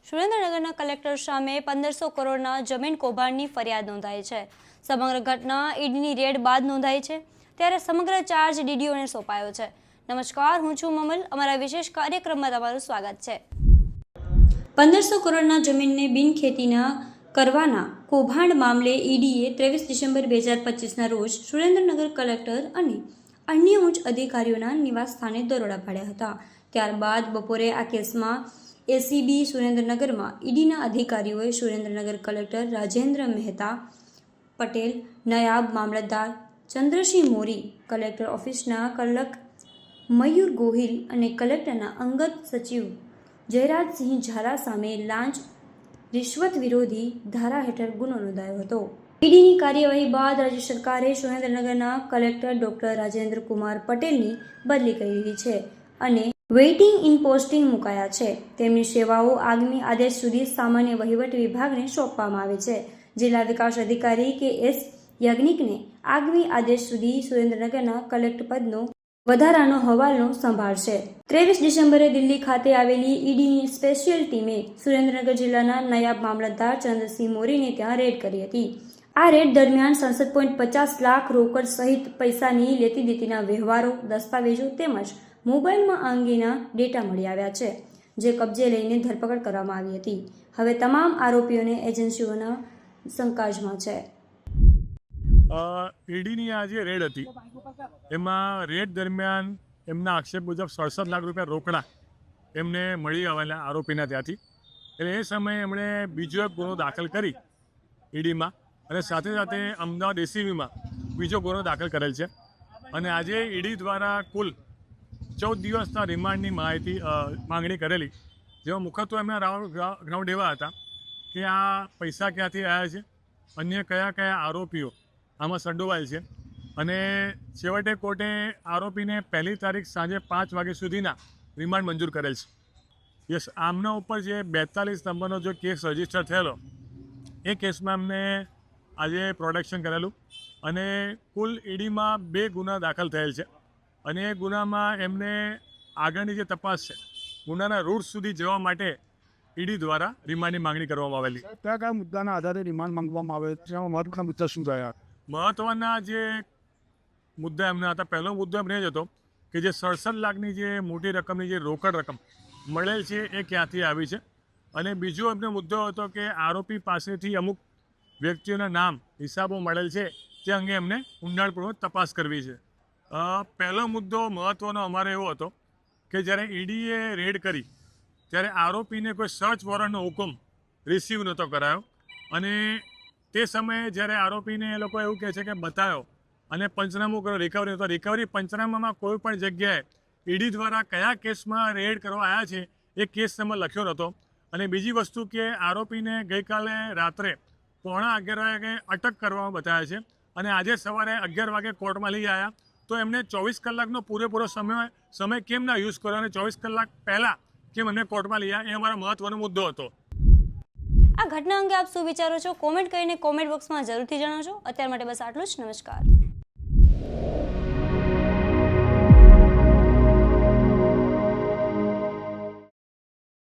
સુરેન્દ્રનગરના કલેક્ટર સામે 1500 કરોડના જમીન કૌભાંડની ફરિયાદ નોંધાઈ છે। સમગ્ર ઘટના ઈડીની રેડ બાદ નોંધાઈ છે, ત્યારે સમગ્ર ચાર્જ ડીડીઓને સોંપાયો છે। નમસ્કાર, હું છું મમલ। અમારા વિશેષ કાર્યક્રમમાં તમારું સ્વાગત છે। 1500 કરોડના જમીનને બિનખેતીના કરવાના કૌભાંડ મામલે ઈડીએ 23 ડિસેમ્બર 2025ના રોજ સુરેન્દ્રનગર કલેક્ટર અને અન્ય ઉચ્ચ અધિકારીઓના નિવાસ સ્થાને દરોડા પાડ્યા હતા। ત્યારબાદ બપોરે આ કેસમાં એસીબી સુરેન્દ્રનગરમાં ઈડીના અધિકારીઓએ સુરેન્દ્રનગર કલેક્ટર રાજેન્દ્ર મહેતા પટેલ, નાયબ મામલતદાર ચંદ્રસિંહ મોરી, કલેક્ટર ઓફિસના કલક મયુર ગોહિલ અને કલેક્ટરના અંગત સચિવ જયરાજસિંહ ઝાલા સામે લાંચ રિશ્વત વિરોધી ધારા હેઠળ ગુનો નોંધાયો હતો। ઈડીની કાર્યવાહી બાદ રાજ્ય સરકારે સુરેન્દ્રનગરના કલેક્ટર ડોક્ટર રાજેન્દ્ર કુમાર પટેલની બદલી કરી દીધી છે અને વેઇટિંગ ઇન પોસ્ટિંગ મુકાયા છે। તેમની સેવાઓ આગામી આદેશ સુધી સામાન્ય વહીવટ વિભાગને સોંપવામાં આવી છે। જિલ્લા વિકાસ અધિકારી કે.એસ. યાજ્ઞિકને આગામી આદેશ સુધી સુરેન્દ્રનગરના કલેક્ટર પદનો વધારાનો હવાલો સંભાળશે। 23 ડિસેમ્બરે દિલ્હી ખાતે આવેલી ઈડીની સ્પેશિયલ ટીમે સુરેન્દ્રનગર જિલ્લાના નાયબ મામલતદાર ચંદ્રસિંહ મોરીને ત્યાં રેડ કરી હતી। આ રેડ દરમિયાન 67.50 લાખ રોકડ સહિત પૈસાની લેતી દેતીના વ્યવહારો, દસ્તાવેજો તેમજ મોબાઈલમાં આ અંગેના ડેટા મળી આવ્યા છે, જે કબજે લઈને ધરપકડ કરવામાં આવી હતી। હવે તમામ આરોપીઓને એજન્સીઓના સંકાજમાં છે। ઈડીની આ જે રેડ હતી એમાં રેડ દરમિયાન એમના આક્ષેપ મુજબ 67 લાખ રૂપિયા રોકડા એમને મળી આવેલા આરોપીના ત્યાંથી। એટલે એ સમયે એમણે બીજો એક ગુનો દાખલ કરી ઈડીમાં અને સાથે સાથે અમદાવાદ એસીબીમાં બીજો ગુનો દાખલ કરેલ છે અને આજે ઈડી દ્વારા કુલ 14 દિવસના રિમાન્ડની માંગણી કરેલી, જેમાં મુખ્યત્વે એમના ગ્રાઉન્ડ એવા હતા કે આ પૈસા ક્યાંથી આવ્યા છે, અન્ય કયા કયા આરોપીઓ આમાં સંડોવાયેલ છે અને છેવટે કોર્ટે આરોપીને 1 તારીખ સાંજે 5 વાગ્યા સુધીના રિમાન્ડ મંજૂર કરેલ છે। યસ, આમના ઉપર જે 42 નંબરનો જે કેસ રજીસ્ટર થયેલો એ કેસમાં એમને આજે પ્રોડક્શન કરેલું અને કુલ ઈડીમાં 2 ગુના દાખલ થયેલ છે અને એ ગુનામાં એમને આગળની જે તપાસ છે, ગુનાના રૂટ સુધી જવા માટે ઈડી દ્વારા રિમાન્ડની માંગણી કરવામાં આવેલી। કયા મુદ્દાના આધારે રિમાન્ડ માંગવામાં આવે છે? મહત્વના મુદ્દા શું થયા? મહત્વના જે મુદ્દા એમના હતા, પહેલો મુદ્દો એમને જ હતો કે જે 67 લાખની જે મોટી રકમની જે રોકડ રકમ મળેલ છે એ ક્યાંથી આવી છે અને બીજો એમનો મુદ્દો હતો કે આરોપી પાસેથી અમુક વ્યક્તિઓના નામ, હિસાબો મળેલ છે તે અંગે એમને ઊંડાણપૂર્વક તપાસ કરવી છે। પહેલો મુદ્દો મહત્ત્વનો અમારે એવો હતો કે જ્યારે ઈડીએ રેડ કરી ત્યારે આરોપીને કોઈ સર્ચ વોરંટનો હુકમ રિસીવ નહોતો કરાયો અને તે સમયે જ્યારે આરોપીને એ લોકો એવું કહે છે કે બતાવ્યો અને પંચનામું કરો, રિકવરી તો રિકવરી પંચનામામાં કોઈ પણ જગ્યાએ ઈડી દ્વારા કયા કેસમાં રેડ કરવા આવ્યા છે એ કેસ તેમાં લખ્યો નહોતો અને બીજી વસ્તુ કે આરોપીને ગઈકાલે રાત્રે 11:15 વાગે અટક કરવામાં બતાવ્યા છે અને આજે સવારે 11 વાગે કોર્ટમાં લઈ આવ્યા, તો એમને 24 કલાકનો પૂરેપૂરો સમય કેમ ના યુઝ કર્યો અને 24 કલાક પહેલાં કેમ એમને કોર્ટમાં લઈ આવ્યા, એ અમારો મહત્વનો મુદ્દો હતો। આ ઘટના અંગે આપ શું વિચારો છો? કોમેન્ટ કરીને કોમેન્ટ બોક્સમાં જરૂરથી જણાવજો। અત્યાર માટે બસ આટલું જ। નમસ્કાર।